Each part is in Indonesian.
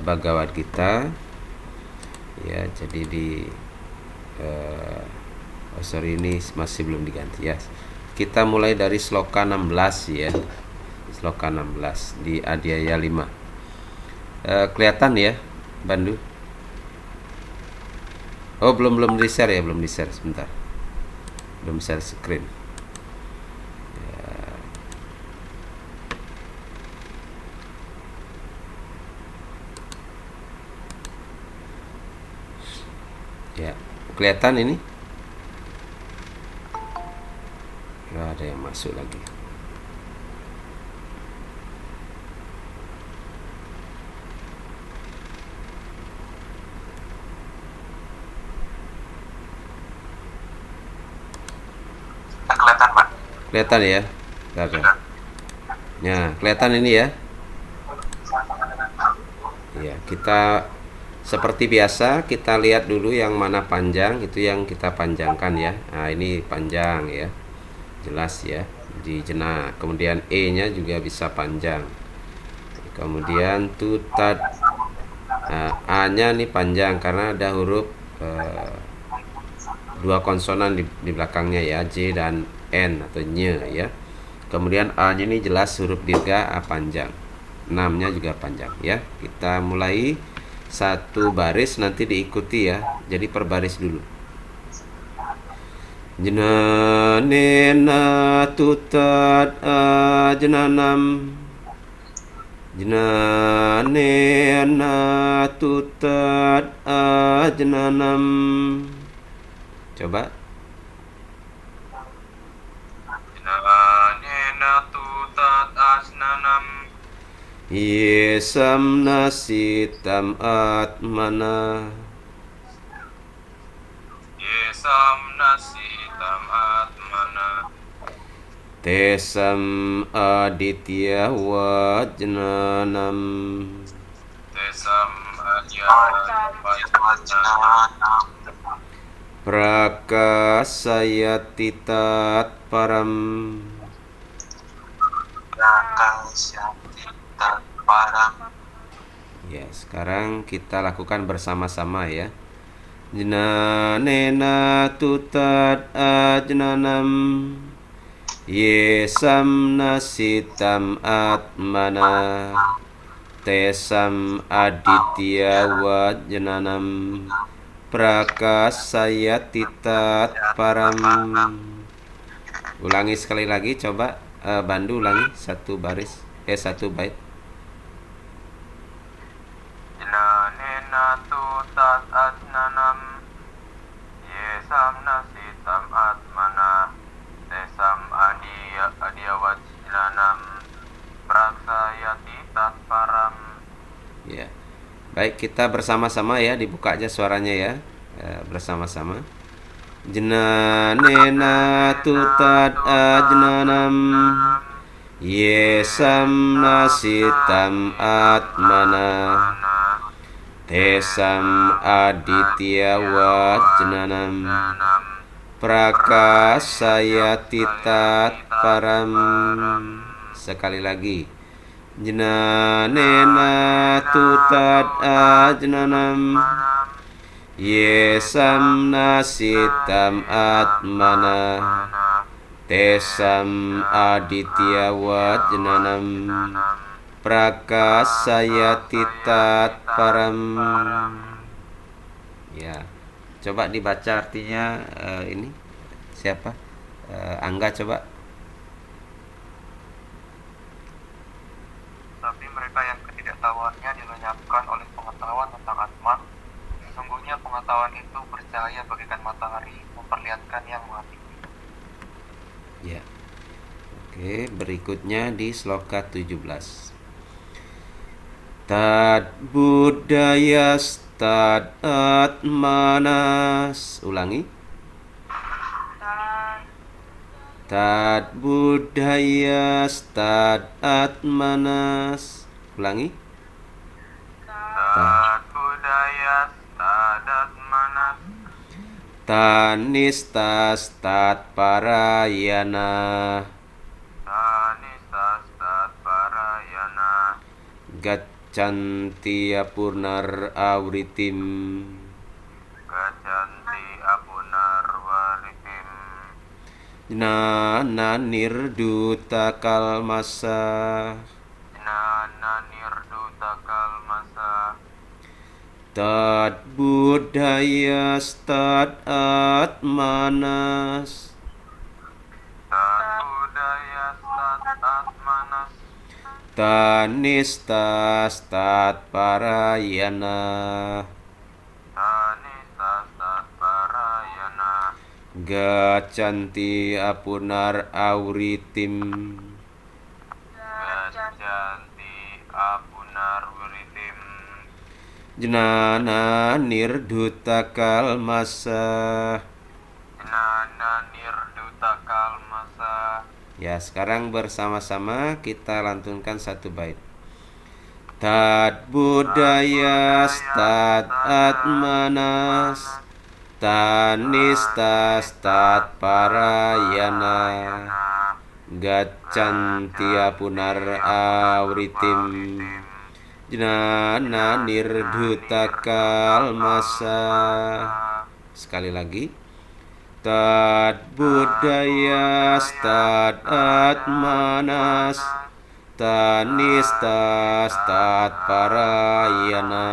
Bhagavad Gita ya. Jadi di ini masih belum diganti ya. Kita mulai dari sloka 16 ya. Sloka 16 di Adhyaya 5. Kelihatan ya, Bandu? Oh, belum di-share ya, belum di-share sebentar. Belum share screen. Ya, kelihatan ini? Nggak ada yang masuk lagi. Kelihatan, Pak. Kelihatan ya? Ya, kelihatan ini ya? Ya, kita seperti biasa kita lihat dulu yang mana panjang, itu yang kita panjangkan ya. Nah, ini panjang ya. Jelas ya di jena. Kemudian E-nya juga bisa panjang. Kemudian tutad, A-nya nih panjang karena ada huruf dua konsonan di belakangnya ya, J dan N atau nye ya. Kemudian A-nya ini jelas huruf dirga, A panjang. 6-nya juga panjang ya. Kita mulai satu baris, nanti diikuti ya. Jadi per baris dulu. Jenanena tutad ajenanam. Jenanena tutad ajenanam. Coba. Jenanena tutad ajenanam. Yesam nasitam atmana. Yesam nasitam atmana. Tesam aditya wajnanam. Tesam aditya wajnanam. Prakasayatitat param. Prakasayatitat param. Ya, sekarang kita lakukan bersama-sama ya. Jenanena tutad ajnanam. Yesam nasitam atmana. Tesam aditya wajnanam. Prakasayatitat param. Ulangi sekali lagi, coba Bandu ulangi satu baris, satu bait. Jenanena tutad ajnanam. Yesam nasitam atmana. Tesam aditya wajnanam. Praksayatitat param. Ya. Baik, kita bersama-sama ya, dibuka aja suaranya ya. Bersama-sama. Jenanena tutad ajnanam. Yesam nasitam atmana. Tesam aditya wajnanam. Prakasayatitat param. Sekali lagi. Jenanena tutad ajnanam. Yesam nasitam atmana. Tesam aditya wajnanam. Prakasayatitat param. Ya, coba dibaca artinya ini siapa? Angga coba. Tapi mereka yang ketidaktahuannya dilenyapkan oleh pengetahuan tentang Atman. Sesungguhnya pengetahuan itu bercahaya bagaikan matahari, memperlihatkan yang mati. Ya. Oke, berikutnya di sloka 17. Tad budayas tad atmanas. Ulangi. Tad budayas tad atmanas. Ulangi. Tad budayas tad atmanas. Tanistas tat parayana. Tanistas tat parayana. Gacantia punar awritim. Gajanti apunar waritim. Jnana nirduta kalmasa. Jnana nirduta kalmasa. Tat budayas tat atmanas. Tat budaya tat manas. Tanistas tat parayana. Tanistas tat parayana. Gacanti apunar awritim. Gajanti apunar waritim. Jnana nirduta kalmasa. Jnana nirduta kalmasa. Ya, sekarang bersama-sama kita lantunkan satu bait. Tat budayas tat atmanas. Tanistas tat parayana. Gacantia punar awritim. Jnana nirduta kalmasa. Sekali lagi. Tat budayas tat atmanas. Tanistas tat parayana.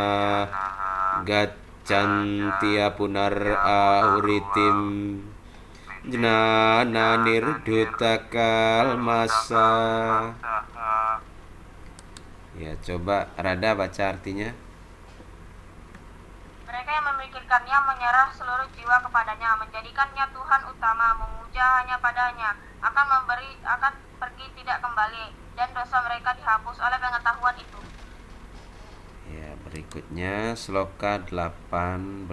Gacantia punar awritim. Jnana nirduta kalmasa. Ya, coba Rada baca artinya. Mereka yang memikirkannya menyerah seluruh jiwa kepadanya, menjadikannya Tuhan utama, memuja hanya padanya, akan pergi tidak kembali, dan dosa mereka dihapus oleh pengetahuan itu. Ya, berikutnya sloka 18.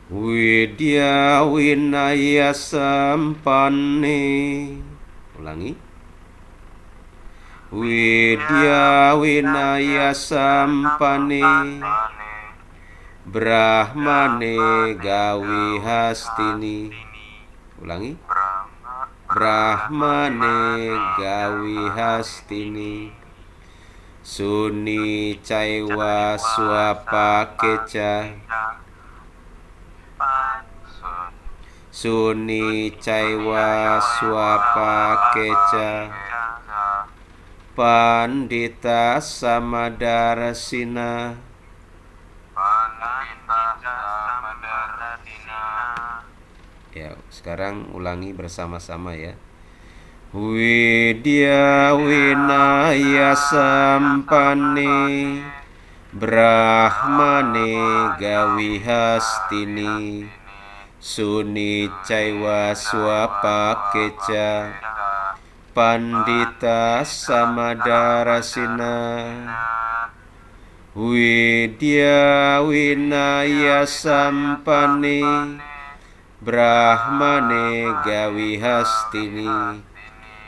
Widya winaya sampane. Ulangi. Widya winaya sampane. Brahmane gawi hastini. Ulangi. Brahmane gawi hastini. Suni caiwa swapakeca. Suni caiwa swapakeca. Pandita samadarasina. Ya, sekarang ulangi bersama-sama ya. Widya winaya sampane. Brahmane gawi hastini. Suni caiwa swapakeca. Pandita samadarasina. Widya winaya sampane. Brahmane gawi hastini.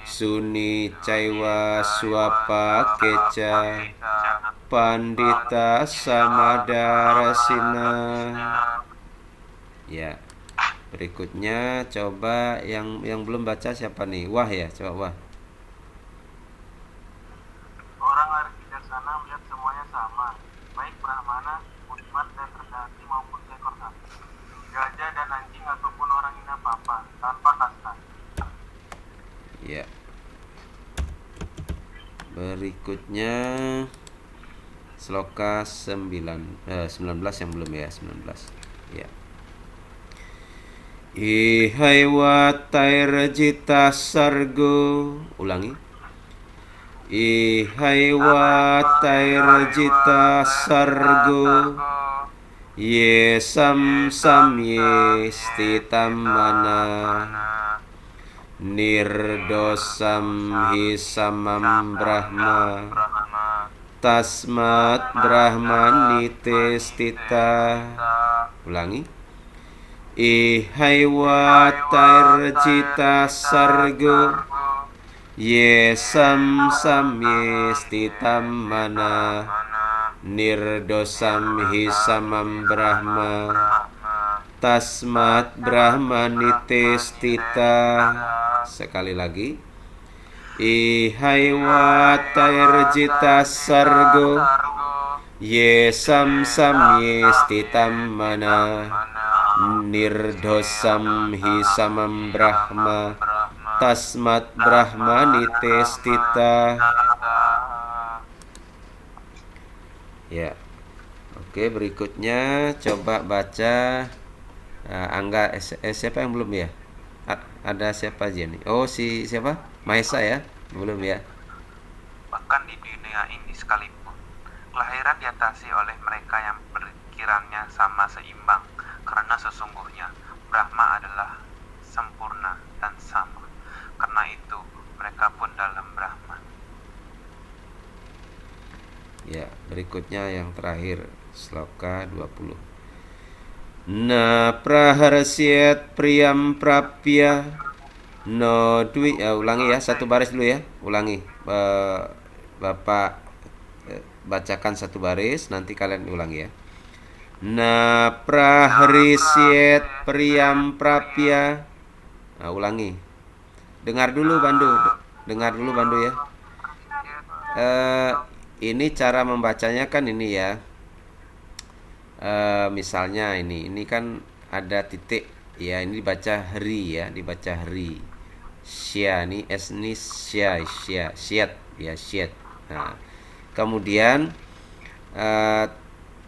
Suni caiwa swapakeca. Pandita samadarasina. Ya. Berikutnya coba yang belum baca siapa nih? Wah ya, coba Wah. Orang harus bijaksana melihat semuanya sama, baik Brahmana, Budiman, dan rendah hati maupun seekor sapi, gajah dan anjing ataupun orang hina papa, tanpa kasta. Ya. Berikutnya sloka 19 yang belum ya, 19. Ya. Ihai watairjita sargo. Ulangi. Ihai watairjita sargo. Ye sam ye stitam mana. Nirdosam hi samam brahma. Tasmat brahmanite stita. Ulangi. Ihai watairjita sargo. Ye sam ye stitam mana. Nirdosam hi samam brahma. Tasmat brahmanite stita. Sekali lagi. ihai watairjita sargo ye sam sam ye stitam mana nirdosam hi samam brahma tasmat brahmanite stita. Ya. Oke, berikutnya coba baca Angga. Siapa yang belum ya? Ada siapa aja nih? Oh, si siapa? Maesa ya? Belum ya? Bahkan di dunia ini sekalipun, kelahiran diatasi oleh mereka yang pikirannya sama seimbang, karena sesungguhnya Brahma adalah sempurna dan sama. Karena itu, mereka pun dalam Brahman. Ya, berikutnya yang terakhir, sloka 20. Na praharsyat priyam prapya no dwi. Ulangi ya, satu baris dulu ya. Ulangi. Bapak bacakan satu baris, nanti kalian ulangi ya. Na praharsyat priyam prapya. Ulangi. Dengar dulu Bandu. Dengar dulu Bandu ya. Ini cara membacanya kan ini ya. Misalnya ini kan ada titik ya, ini dibaca hari ya, dibaca hari. Sya ini s ini sya syat ya, syat. Nah, kemudian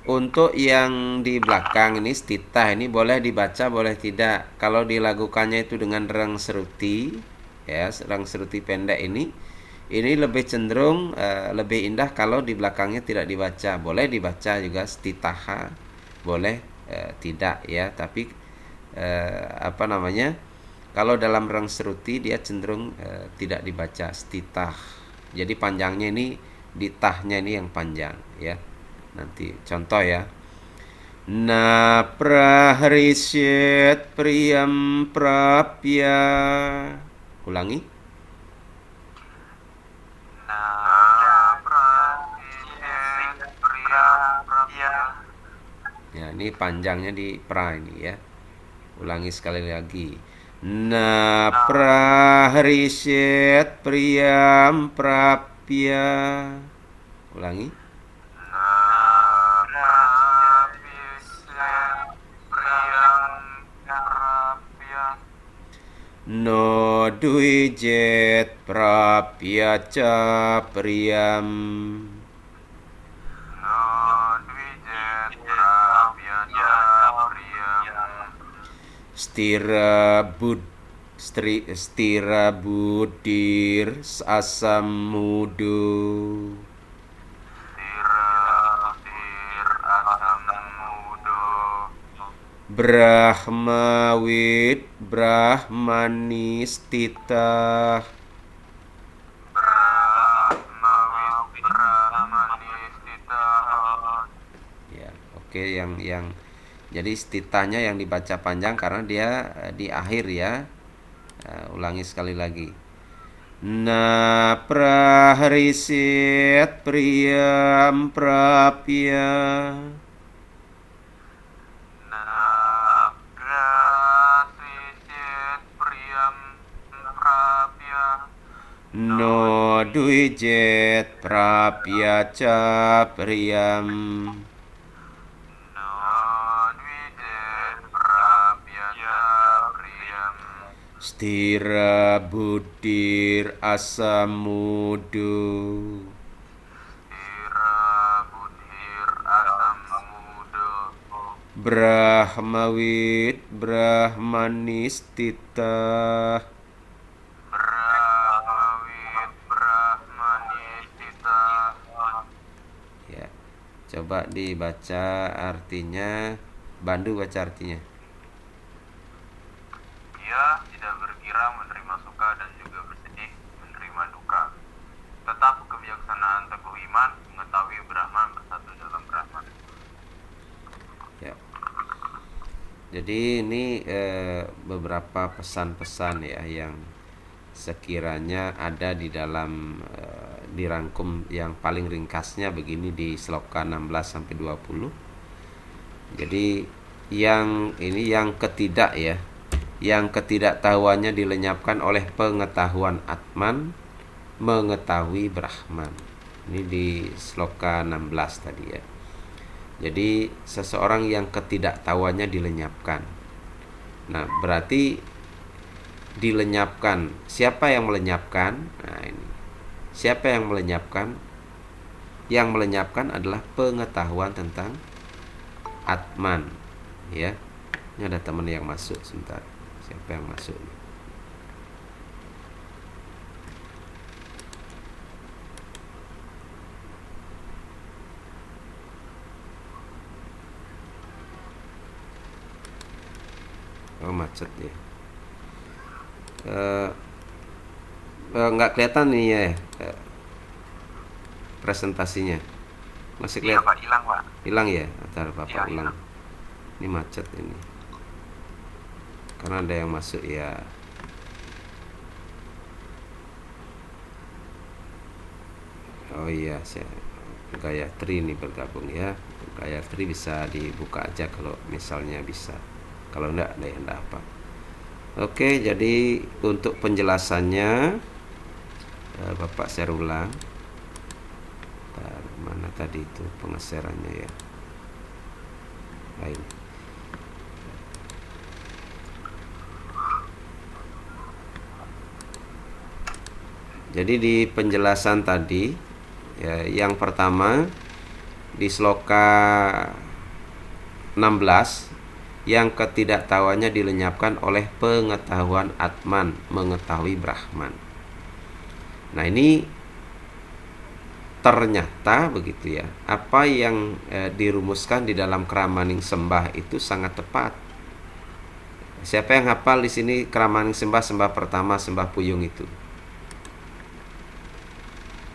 untuk yang di belakang ini stitah ini boleh dibaca boleh tidak. Kalau dilakukannya itu dengan rang seruti ya, rang seruti pendek ini lebih cenderung lebih indah kalau di belakangnya tidak dibaca. Boleh dibaca juga stitaha, boleh tidak ya. Tapi kalau dalam rang seruti dia cenderung tidak dibaca stitah. Jadi panjangnya ini di tahnya ini yang panjang ya. Nanti contoh ya. Na prahrisyet priyam prapya. Ulangi. Ya, ini panjangnya di pra ini ya. Ulangi sekali lagi. Na prahrisyet priyam prapya. Ulangi. No duijet prapya ca priyam. Stira budir asam mudu. Brahmawid brahmanistita. Ya, oke, yang jadi stitanya yang dibaca panjang karena dia di akhir ya. Ulangi sekali lagi. Na prahrisyet priyam prapya. No duijet prapya ca priyam. Stira budir asam mudu. Brahmawid brahmanistita. Ya, coba dibaca artinya. Bandu baca artinya. Ia tidak berkira menerima suka dan juga bersedih menerima duka. Tetap kebijaksanaan teguh iman mengetahui Brahman bersatu dalam Brahman. Ya. Jadi ini beberapa pesan-pesan ya yang sekiranya ada di dalam dirangkum yang paling ringkasnya begini di sloka 16 sampai 20. Jadi yang ini yang ketidak ya. Yang ketidaktahuannya dilenyapkan oleh pengetahuan Atman mengetahui Brahman. Ini di sloka 16 tadi ya. Jadi seseorang yang ketidaktahuannya dilenyapkan. Nah, berarti dilenyapkan. Siapa yang melenyapkan? Nah, ini. Siapa yang melenyapkan? Yang melenyapkan adalah pengetahuan tentang Atman, ya. Ini ada teman yang masuk sebentar. Siapa yang masuk? Oh, macet ya. Nggak kelihatan nih ya, presentasinya. Masih Iya kelihatan? Pak, hilang Pak. Hilang ya? Ntar Bapak Iya, ulang. hilang. Ini macet ini. Karena ada yang masuk ya. Oh iya, Gayatri ini bergabung ya. Gayatri bisa dibuka aja kalau misalnya bisa. Kalau enggak, enggak apa. Oke, jadi untuk penjelasannya Bapak share ulang. Mana tadi itu pengeserannya ya? Lain. Jadi di penjelasan tadi ya, yang pertama di sloka 16, yang ketidaktahuannya dilenyapkan oleh pengetahuan Atman, mengetahui Brahman. Nah, ini ternyata begitu ya, apa yang dirumuskan di dalam Kramaning Sembah itu sangat tepat. Siapa yang hafal di sini Kramaning Sembah, sembah pertama, sembah Puyung itu?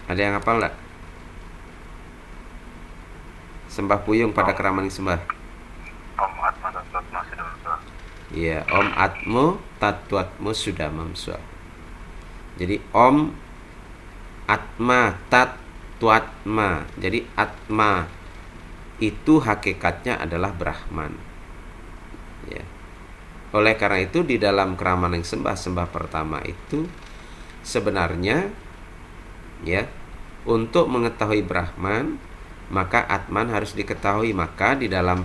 Ada yang hafal enggak? Sembah Puyung pada Kramaning Sembah. Om Atma Tatwatma sudah mamsua. Iya, Om Atmo Tatwatmo sudah mamsua. Jadi Om Atma Tatwatma. Jadi Atma itu hakikatnya adalah Brahman. Ya. Oleh karena itu di dalam Kramaning Sembah, sembah pertama itu sebenarnya ya, untuk mengetahui Brahman maka Atman harus diketahui. Maka di dalam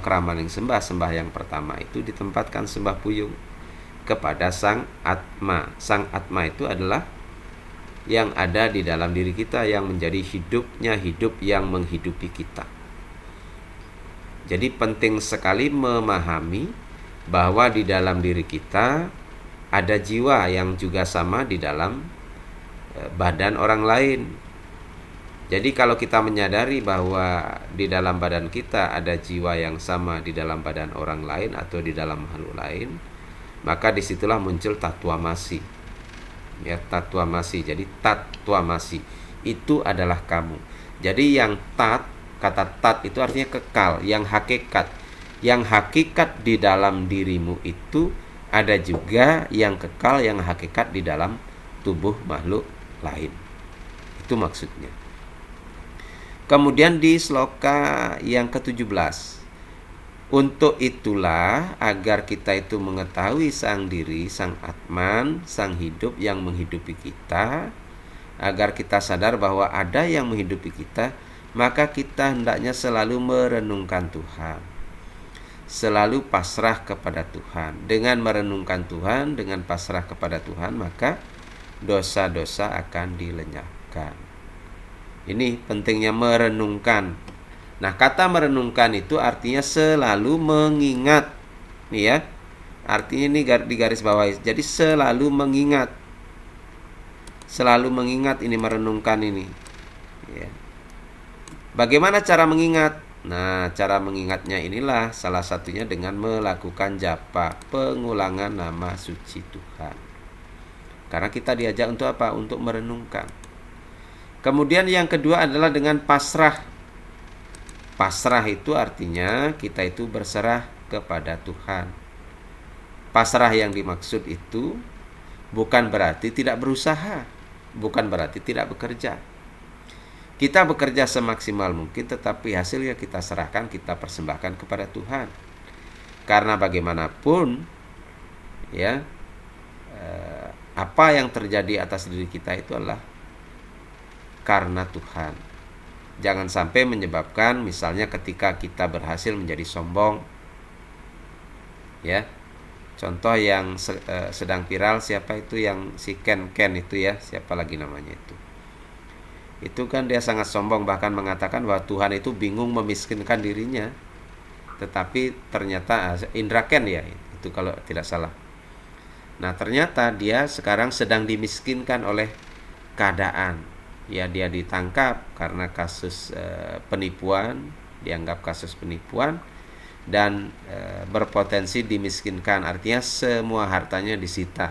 Kramaning Sembah, sembah yang pertama itu ditempatkan sembah Puyung kepada Sang Atma. Sang Atma itu adalah yang ada di dalam diri kita, yang menjadi hidupnya, hidup yang menghidupi kita. Jadi penting sekali memahami bahwa di dalam diri kita ada jiwa yang juga sama di dalam badan orang lain. Jadi kalau kita menyadari bahwa di dalam badan kita ada jiwa yang sama di dalam badan orang lain atau di dalam makhluk lain, maka disitulah muncul tatwamasi. Ya, tatwamasi. Jadi tatwamasi itu adalah kamu. Jadi yang kata tat itu artinya kekal, yang hakikat. Yang hakikat di dalam dirimu itu ada juga yang kekal, yang hakikat di dalam tubuh makhluk lain. Itu maksudnya. Kemudian di sloka yang ke-17, untuk itulah agar kita itu mengetahui sang diri, sang Atman, sang hidup yang menghidupi kita, agar kita sadar bahwa ada yang menghidupi kita, maka kita hendaknya selalu merenungkan Tuhan, selalu pasrah kepada Tuhan. Dengan merenungkan Tuhan, dengan pasrah kepada Tuhan, maka dosa-dosa akan dilenyapkan. Ini pentingnya merenungkan. Nah, kata merenungkan itu artinya selalu mengingat. Nih ya. Artinya ini di garis bawah. Jadi selalu mengingat. Selalu mengingat, ini merenungkan ini. Ya. Bagaimana cara mengingat? Nah, cara mengingatnya inilah salah satunya dengan melakukan japa, pengulangan nama suci Tuhan. Karena kita diajak untuk apa? Untuk merenungkan. Kemudian yang kedua adalah dengan pasrah. Pasrah itu artinya kita itu berserah kepada Tuhan. Pasrah yang dimaksud itu bukan berarti tidak berusaha, bukan berarti tidak bekerja. Kita bekerja semaksimal mungkin, tetapi hasilnya kita serahkan, kita persembahkan kepada Tuhan. Karena bagaimanapun ya, apa yang terjadi atas diri kita itu adalah karena Tuhan. Jangan sampai menyebabkan misalnya ketika kita berhasil menjadi sombong. Ya. Contoh yang sedang viral, siapa itu yang si Ken itu ya, siapa lagi namanya itu. Itu kan dia sangat sombong, bahkan mengatakan bahwa Tuhan itu bingung memiskinkan dirinya. Tetapi ternyata Indra Ken ya, itu kalau tidak salah. Nah, ternyata dia sekarang sedang dimiskinkan oleh keadaan. Ya, dia ditangkap karena kasus penipuan, dianggap kasus penipuan, dan berpotensi dimiskinkan, artinya semua hartanya disita.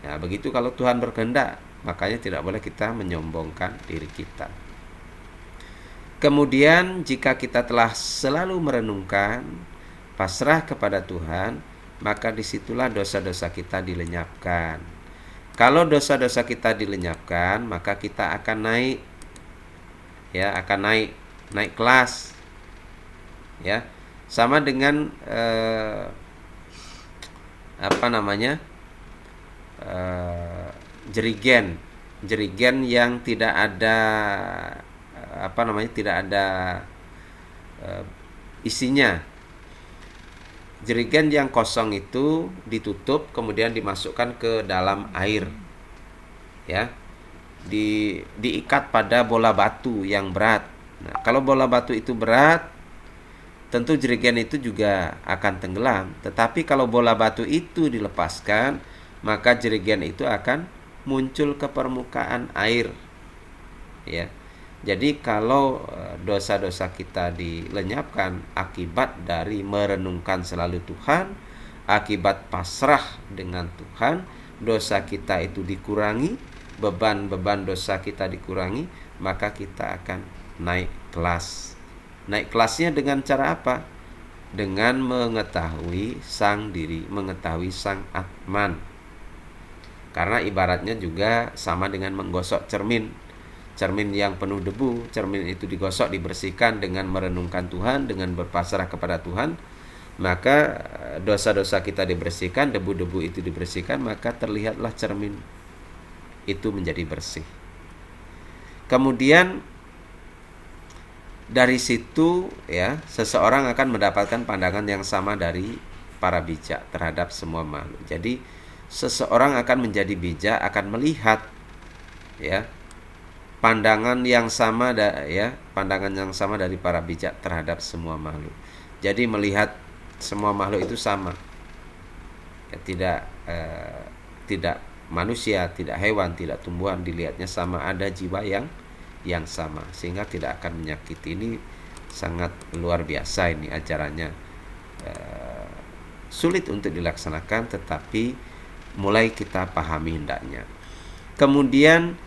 Ya, begitu kalau Tuhan berkehendak, makanya tidak boleh kita menyombongkan diri kita. Kemudian jika kita telah selalu merenungkan, pasrah kepada Tuhan, maka disitulah dosa-dosa kita dilenyapkan. Kalau dosa-dosa kita dilenyapkan, maka kita akan naik, ya, akan naik kelas. Ya, sama dengan jerigen yang tidak ada tidak ada isinya. Jerigen yang kosong itu ditutup kemudian dimasukkan ke dalam air, ya, diikat pada bola batu yang berat. Nah, kalau bola batu itu berat, tentu jerigen itu juga akan tenggelam. Tetapi kalau bola batu itu dilepaskan, maka jerigen itu akan muncul ke permukaan air. Ya. Jadi kalau dosa-dosa kita dilenyapkan akibat dari merenungkan selalu Tuhan, akibat pasrah dengan Tuhan, dosa kita itu dikurangi, beban-beban dosa kita dikurangi, maka kita akan naik kelas. Naik kelasnya dengan cara apa? Dengan mengetahui sang diri, mengetahui sang Atman. Karena ibaratnya juga sama dengan menggosok cermin. Cermin yang penuh debu, cermin itu digosok, dibersihkan dengan merenungkan Tuhan, dengan berpasrah kepada Tuhan, maka dosa-dosa kita dibersihkan, debu-debu itu dibersihkan, maka terlihatlah cermin itu menjadi bersih. Kemudian dari situ, ya, seseorang akan mendapatkan pandangan yang sama dari para bijak terhadap semua makhluk. Jadi seseorang akan menjadi bijak, akan melihat, ya, pandangan yang sama dari para bijak terhadap semua makhluk. Jadi melihat semua makhluk itu sama. Ya, tidak manusia, tidak hewan, tidak tumbuhan, dilihatnya sama, ada jiwa yang sama, sehingga tidak akan menyakiti. Ini sangat luar biasa ini ajarannya. Sulit untuk dilaksanakan, tetapi mulai kita pahami hendaknya. Kemudian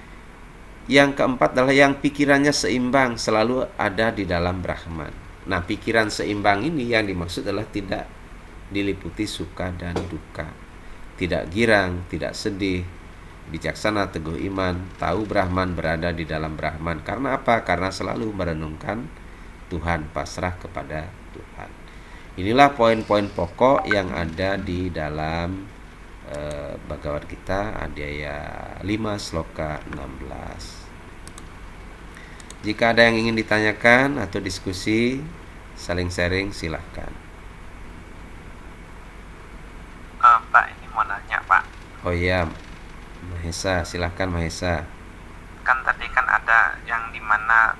yang keempat adalah yang pikirannya seimbang, selalu ada di dalam Brahman. Nah, pikiran seimbang ini yang dimaksud adalah tidak diliputi suka dan duka, tidak girang, tidak sedih, bijaksana, teguh iman, tahu Brahman, berada di dalam Brahman. Karena apa? Karena selalu merenungkan Tuhan, pasrah kepada Tuhan. Inilah poin-poin pokok yang ada di dalam Bhagavad Gita Adhyaya 5 Sloka 16. Jika ada yang ingin ditanyakan atau diskusi, saling sharing, silahkan. Pak, ini mau nanya, Pak. Oh iya, Mahesa, silahkan Mahesa. Kan tadi kan ada yang dimana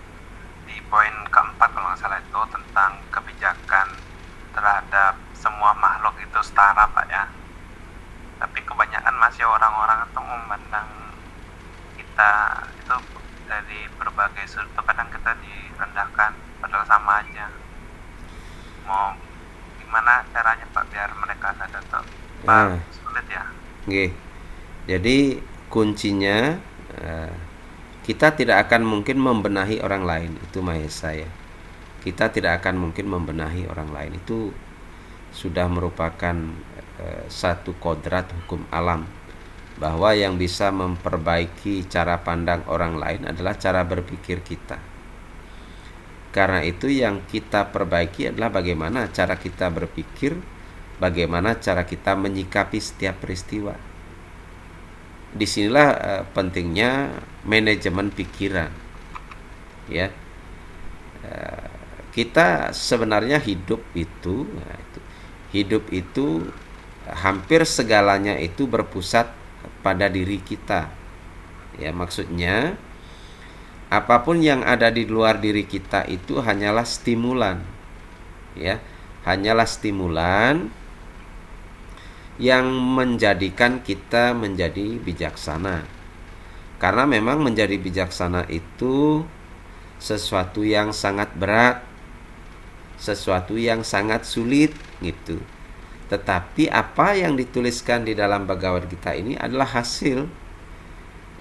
di poin keempat kalau nggak salah itu tentang kebijakan terhadap semua makhluk itu setara, Pak, ya. Tapi kebanyakan masih orang-orang itu memandang kita itu dari berbagai sudut, kadang kita direndahkan padahal sama aja. Mau gimana caranya, Pak, biar mereka sadar tuh? Pak, sulit ya. Oke. Jadi kuncinya kita tidak akan mungkin membenahi orang lain, itu Mahesa ya. Kita tidak akan mungkin membenahi orang lain, itu sudah merupakan satu kodrat hukum alam, bahwa yang bisa memperbaiki cara pandang orang lain adalah cara berpikir kita. Karena itu yang kita perbaiki adalah bagaimana cara kita berpikir, bagaimana cara kita menyikapi setiap peristiwa. disinilah pentingnya manajemen pikiran, ya. Kita sebenarnya hidup itu hampir segalanya itu berpusat pada diri kita, ya. Maksudnya apapun yang ada di luar diri kita itu hanyalah stimulan, ya, hanyalah stimulan yang menjadikan kita menjadi bijaksana. Karena memang menjadi bijaksana itu sesuatu yang sangat berat, sesuatu yang sangat sulit gitu. Tetapi apa yang dituliskan di dalam Bhagavad Gita ini adalah hasil,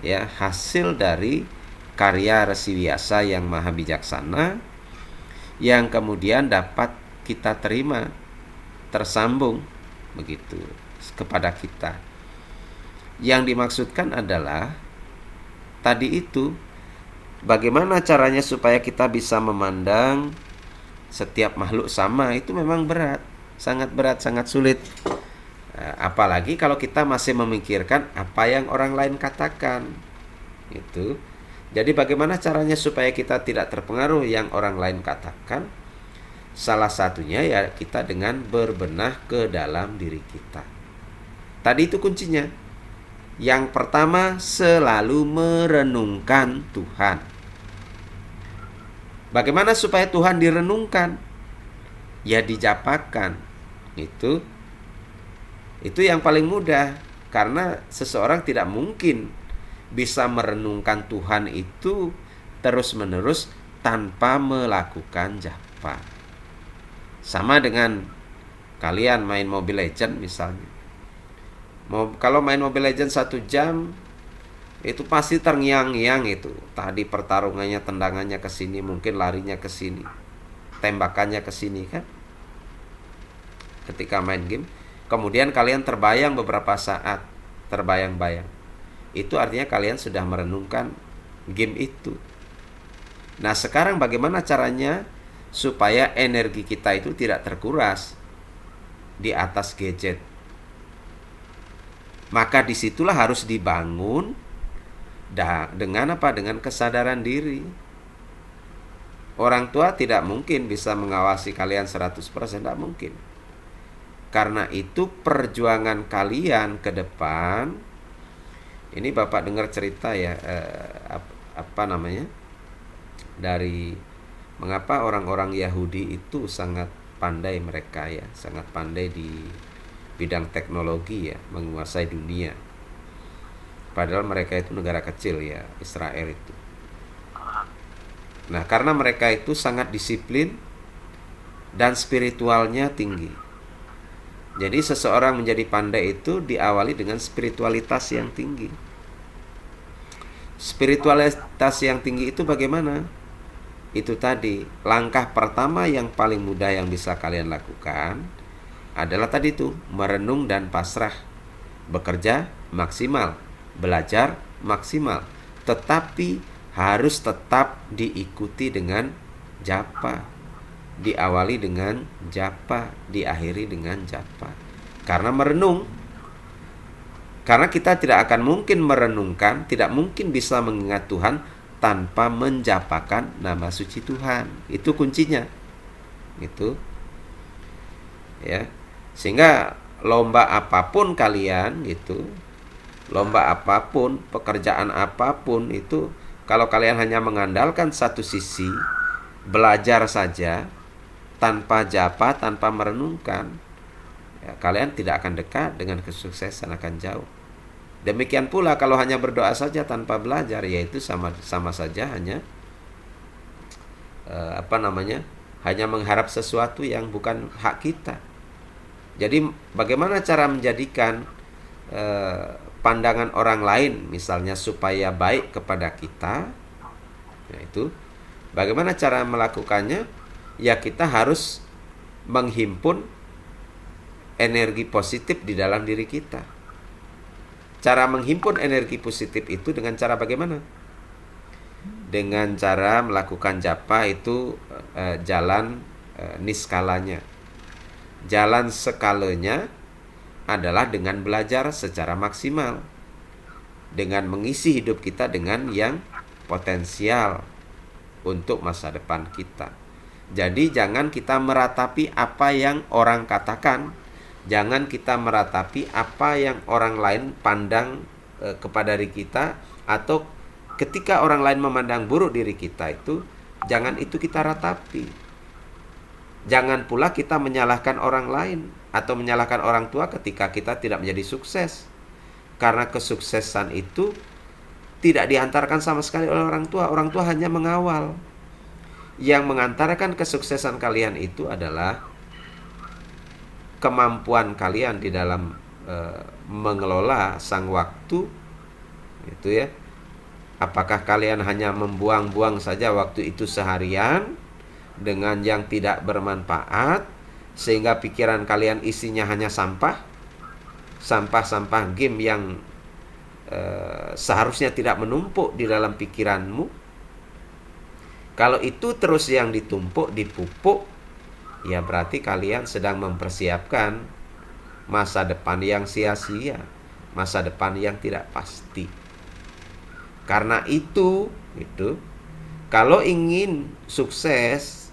ya, hasil dari karya Resi Vyasa yang maha bijaksana, yang kemudian dapat kita terima, tersambung begitu kepada kita. Yang dimaksudkan adalah tadi itu, bagaimana caranya supaya kita bisa memandang setiap makhluk sama. Itu memang berat, sangat sulit. Apalagi kalau kita masih memikirkan apa yang orang lain katakan. Itu. Jadi bagaimana caranya supaya kita tidak terpengaruh yang orang lain katakan? Salah satunya ya kita dengan berbenah ke dalam diri kita. Tadi itu kuncinya. Yang pertama, selalu merenungkan Tuhan. Bagaimana supaya Tuhan direnungkan? Ya dijapakan. Itu yang paling mudah. Karena seseorang tidak mungkin bisa merenungkan Tuhan itu terus-menerus tanpa melakukan japa. Sama dengan kalian main Mobile Legends misalnya. Kalau main Mobile Legends 1 jam, itu pasti terngiang-ngiang itu. Tadi pertarungannya, tendangannya ke sini, mungkin larinya ke sini, tembakannya ke sini kan. Ketika main game, kemudian kalian terbayang beberapa saat, terbayang-bayang. Itu artinya kalian sudah merenungkan game itu. Nah, sekarang bagaimana caranya supaya energi kita itu tidak terkuras di atas gadget? Maka disitulah harus dibangun dengan apa? Dengan kesadaran diri. Orang tua tidak mungkin bisa mengawasi kalian 100%, tidak mungkin. Karena itu perjuangan kalian ke depan. Ini Bapak dengar cerita ya, dari mengapa orang-orang Yahudi itu sangat pandai mereka ya, sangat pandai di bidang teknologi ya, menguasai dunia. Padahal mereka itu negara kecil ya, Israel itu. Nah, karena mereka itu sangat disiplin dan spiritualnya tinggi. Jadi seseorang menjadi pandai itu diawali dengan spiritualitas yang tinggi. Spiritualitas yang tinggi itu bagaimana? Itu tadi, langkah pertama yang paling mudah yang bisa kalian lakukan adalah tadi itu, merenung dan pasrah. Bekerja maksimal, belajar maksimal, tetapi harus tetap diikuti dengan japa. Diawali dengan japa, diakhiri dengan japa. Karena merenung, karena kita tidak akan mungkin merenungkan, tidak mungkin bisa mengingat Tuhan tanpa menjapakan nama suci Tuhan. Itu kuncinya. Itu ya. Sehingga lomba apapun kalian itu, lomba apapun, pekerjaan apapun itu, kalau kalian hanya mengandalkan satu sisi, belajar saja tanpa japa, tanpa merenungkan, ya, kalian tidak akan dekat dengan kesuksesan, akan jauh. Demikian pula kalau hanya berdoa saja tanpa belajar, yaitu sama saja hanya hanya mengharap sesuatu yang bukan hak kita. Jadi bagaimana cara menjadikan pandangan orang lain misalnya supaya baik kepada kita? Yaitu bagaimana cara melakukannya? Ya kita harus menghimpun energi positif di dalam diri kita. Cara menghimpun energi positif itu dengan cara bagaimana? Dengan cara melakukan japa itu jalan niskalanya. Jalan skalanya adalah dengan belajar secara maksimal. dengan mengisi hidup kita dengan yang potensial untuk masa depan kita. Jadi jangan kita meratapi apa yang orang katakan, jangan kita meratapi apa yang orang lain pandang kepada diri kita, atau ketika orang lain memandang buruk diri kita itu, jangan itu kita ratapi. Jangan pula kita menyalahkan orang lain atau menyalahkan orang tua ketika kita tidak menjadi sukses. Karena kesuksesan itu tidak diantarkan sama sekali oleh orang tua. Orang tua hanya mengawal. Yang mengantarkan kesuksesan kalian itu adalah kemampuan kalian di dalam mengelola sang waktu, itu ya. Apakah kalian hanya membuang-buang saja waktu itu seharian dengan yang tidak bermanfaat, sehingga pikiran kalian isinya hanya sampah game yang seharusnya tidak menumpuk di dalam pikiranmu. Kalau itu terus yang ditumpuk, dipupuk, ya berarti kalian sedang mempersiapkan masa depan yang sia-sia, masa depan yang tidak pasti. Karena itu kalau ingin sukses,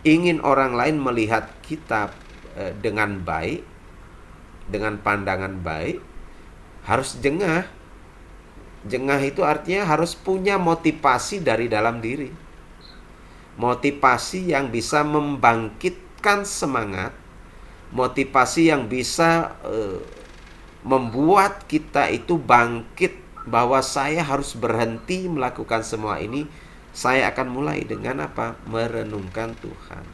ingin orang lain melihat kita dengan baik, dengan pandangan baik, harus jengah. Jengah itu artinya harus punya motivasi dari dalam diri. Motivasi yang bisa membangkitkan semangat, motivasi yang bisa membuat kita itu bangkit, bahwa saya harus berhenti melakukan semua ini. Saya akan mulai dengan apa? Merenungkan Tuhan.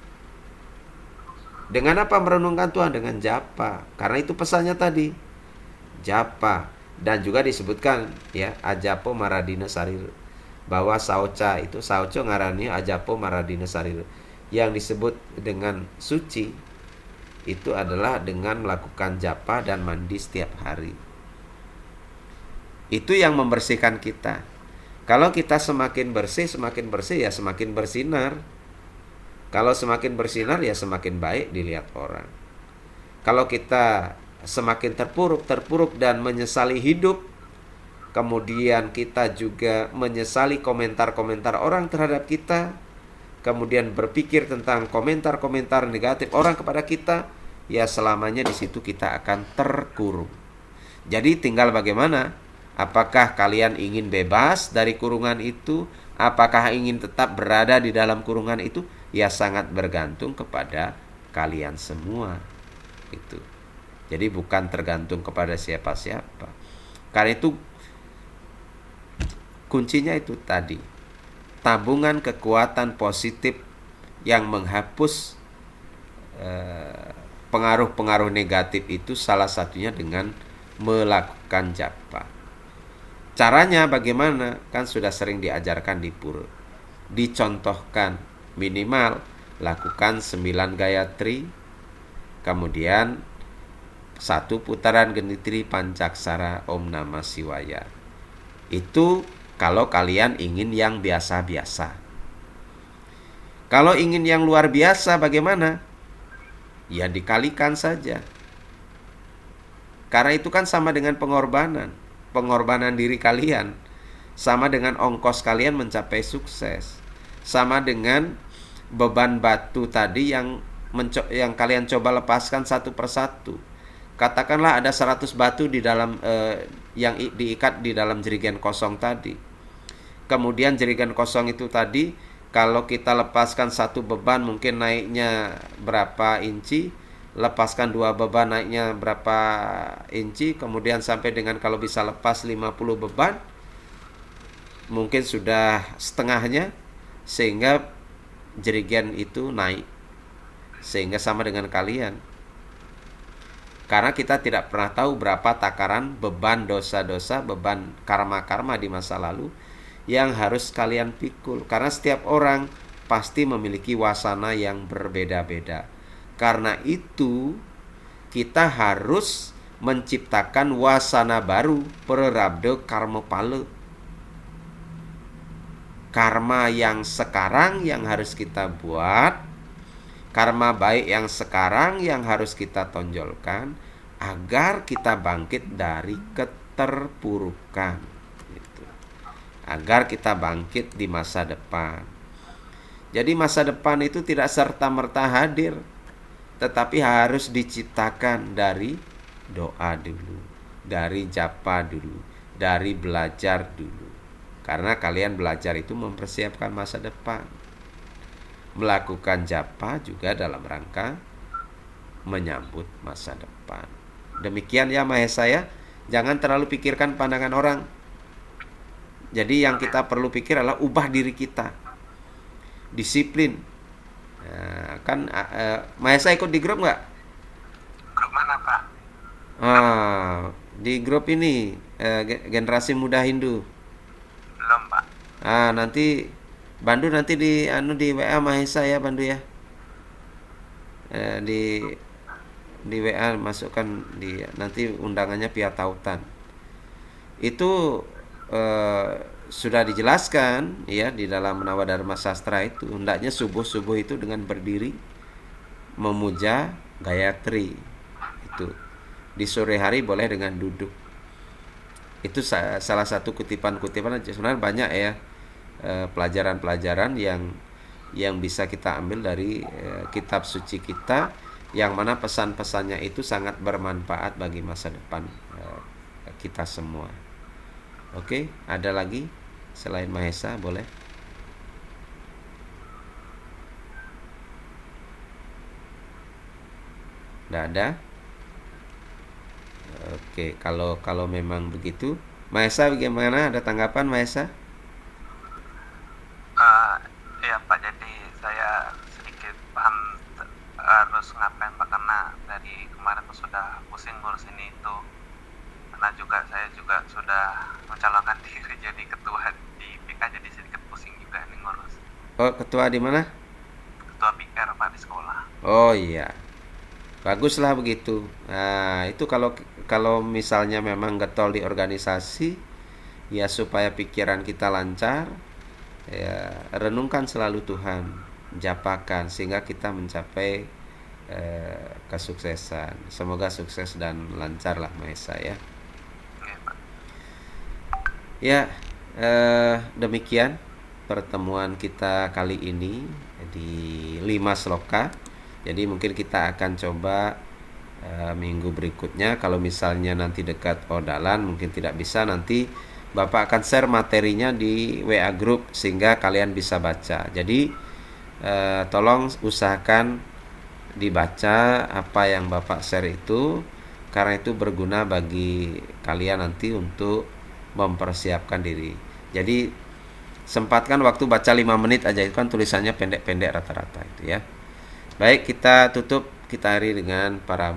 Dengan apa merenungkan Tuhan? Dengan japa. Karena itu pesannya tadi, japa. Dan juga disebutkan ya, ajapo maradina sarir, bahwa sauca itu, sauco ngarani ajapo maradina sarir, yang disebut dengan suci itu adalah dengan melakukan japa dan mandi setiap hari. Itu yang membersihkan kita. Kalau kita semakin bersih ya semakin bersinar. Kalau semakin bersinar ya semakin baik dilihat orang. Kalau kita semakin terpuruk dan menyesali hidup, kemudian kita juga menyesali komentar-komentar orang terhadap kita, kemudian berpikir tentang komentar-komentar negatif orang kepada kita, ya selamanya di situ kita akan terkurung. Jadi tinggal bagaimana? Apakah kalian ingin bebas dari kurungan itu? Apakah ingin tetap berada di dalam kurungan itu? Ya sangat bergantung kepada kalian semua. Itu. Jadi bukan tergantung kepada siapa-siapa. Karena itu kuncinya itu tadi, tabungan kekuatan positif yang menghapus pengaruh-pengaruh negatif itu salah satunya dengan melakukan japa. Caranya bagaimana? Kan sudah sering diajarkan di pura. Dicontohkan, minimal lakukan 9 gayatri, kemudian 1 putaran genitri pancaksara Om Namah Shivaya. Itu kalau kalian ingin yang biasa-biasa. Kalau ingin yang luar biasa bagaimana? Ya dikalikan saja. Karena itu kan sama dengan pengorbanan diri kalian, sama dengan ongkos kalian mencapai sukses, sama dengan beban batu tadi yang kalian coba lepaskan satu persatu. Katakanlah ada 100 batu di dalam yang diikat di dalam jerigen kosong tadi. Kemudian jerigen kosong itu tadi, kalau kita lepaskan satu beban mungkin naiknya berapa inci, lepaskan 2 beban naiknya berapa inci, kemudian sampai dengan kalau bisa lepas 50 beban, mungkin sudah setengahnya, sehingga jerigen itu naik. Sehingga sama dengan kalian. Karena kita tidak pernah tahu berapa takaran beban dosa-dosa, beban karma-karma di masa lalu yang harus kalian pikul. Karena setiap orang pasti memiliki wasana yang berbeda-beda. Karena itu kita harus menciptakan wasana baru, prarabdha karma pala. Karma yang sekarang yang harus kita buat, karma baik yang sekarang yang harus kita tonjolkan, agar kita bangkit dari terpurukkan gitu. Agar kita bangkit di masa depan. Jadi masa depan itu tidak serta-merta hadir, tetapi harus diciptakan dari doa dulu, dari japa dulu, dari belajar dulu. Karena kalian belajar itu mempersiapkan masa depan. Melakukan japa juga dalam rangka menyambut masa depan. Demikian ya Mahesa ya. Jangan terlalu pikirkan pandangan orang. Jadi yang kita perlu pikir adalah ubah diri kita. Disiplin. Nah, kan Mahesa ikut di grup nggak? Grup mana, Pak? Di grup ini generasi muda Hindu. Belum, Pak. Nanti Bandu nanti di WA Mahesa ya Bandu ya. Di WA masukkan nanti undangannya via tautan. Itu sudah dijelaskan ya di dalam Nawadharma Sastra itu. Hendaknya subuh-subuh itu dengan berdiri memuja Gayatri. Itu. Di sore hari boleh dengan duduk. Itu salah satu kutipan-kutipan aja. Sebenarnya banyak ya pelajaran-pelajaran yang bisa kita ambil dari kitab suci kita, yang mana pesan-pesannya itu sangat bermanfaat bagi masa depan kita semua. Oke, ada lagi selain Mahesa boleh? Tidak ada? Oke, kalau memang begitu, Mahesa bagaimana? Ada tanggapan Mahesa? Iya, Pak, jadi saya sedikit paham harus ngapain, Pak, karena dari kemarin tuh sudah pusing ngurus ini itu. Karena saya juga sudah mencalonkan diri jadi ketua di PK, jadi sedikit pusing juga nih ngurus. Oh, ketua di mana? Ketua PR, Pak, di sekolah. Oh iya, baguslah begitu. Nah itu kalau misalnya memang getol di organisasi, ya supaya pikiran kita lancar, ya renungkan selalu Tuhan, japakan sehingga kita mencapai kesuksesan. Semoga sukses dan lancar lah Mahesa ya. Oke, Pak. Ya, demikian pertemuan kita kali ini di 5 sloka. Jadi mungkin kita akan coba minggu berikutnya. Kalau misalnya nanti dekat Odalan mungkin tidak bisa, nanti Bapak akan share materinya di WA group sehingga kalian bisa baca. Jadi tolong usahakan dibaca apa yang Bapak share itu, karena itu berguna bagi kalian nanti untuk mempersiapkan diri. Jadi sempatkan waktu baca 5 menit aja, itu kan tulisannya pendek-pendek rata-rata itu ya. Baik, kita tutup kita hari dengan para